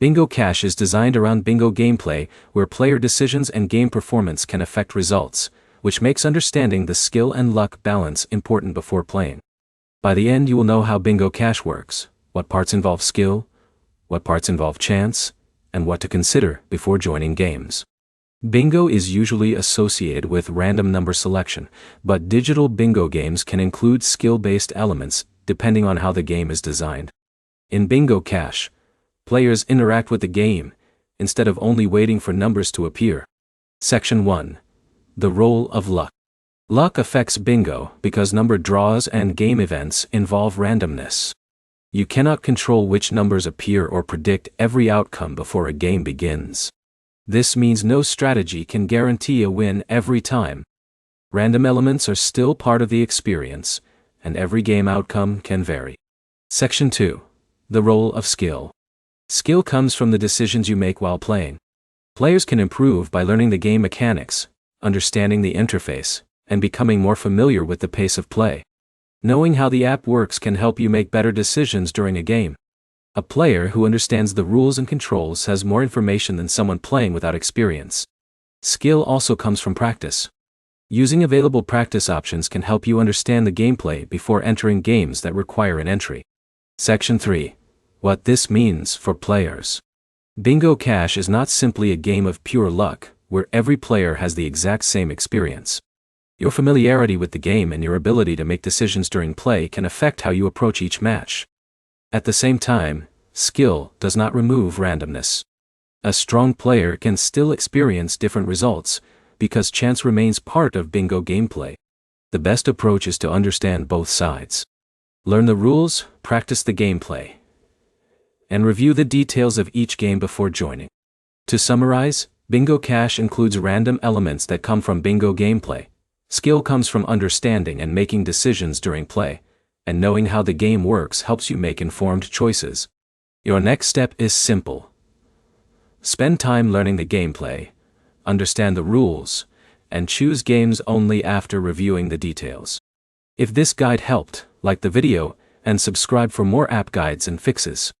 Bingo Cash is designed around bingo gameplay, where player decisions and game performance can affect results, which makes understanding the skill and luck balance important before playing. By the end, you will know how Bingo Cash works, what parts involve skill, what parts involve chance, and what to consider before joining games. Bingo is usually associated with random number selection, but digital bingo games can include skill-based elements depending on how the game is designed. In Bingo Cash, players interact with the game, instead of only waiting for numbers to appear. Section 1. The role of luck. Luck affects bingo because number draws and game events involve randomness. You cannot control which numbers appear or predict every outcome before a game begins. This means no strategy can guarantee a win every time. Random elements are still part of the experience, and every game outcome can vary. Section 2. The role of skill. Skill comes from the decisions you make while playing. Players can improve by learning the game mechanics, understanding the interface, and becoming more familiar with the pace of play. Knowing how the app works can help you make better decisions during a game. A player who understands the rules and controls has more information than someone playing without experience. Skill also comes from practice. Using available practice options can help you understand the gameplay before entering games that require an entry. Section 3. What this means for players. Bingo Cash is not simply a game of pure luck, where every player has the exact same experience. Your familiarity with the game and your ability to make decisions during play can affect how you approach each match. At the same time, skill does not remove randomness. A strong player can still experience different results, because chance remains part of bingo gameplay. The best approach is to understand both sides. Learn the rules, practice the gameplay, and review the details of each game before joining. To summarize, Bingo Cash includes random elements that come from bingo gameplay. Skill comes from understanding and making decisions during play, and knowing how the game works helps you make informed choices. Your next step is simple. Spend time learning the gameplay, understand the rules, and choose games only after reviewing the details. If this guide helped, like the video, and subscribe for more app guides and fixes.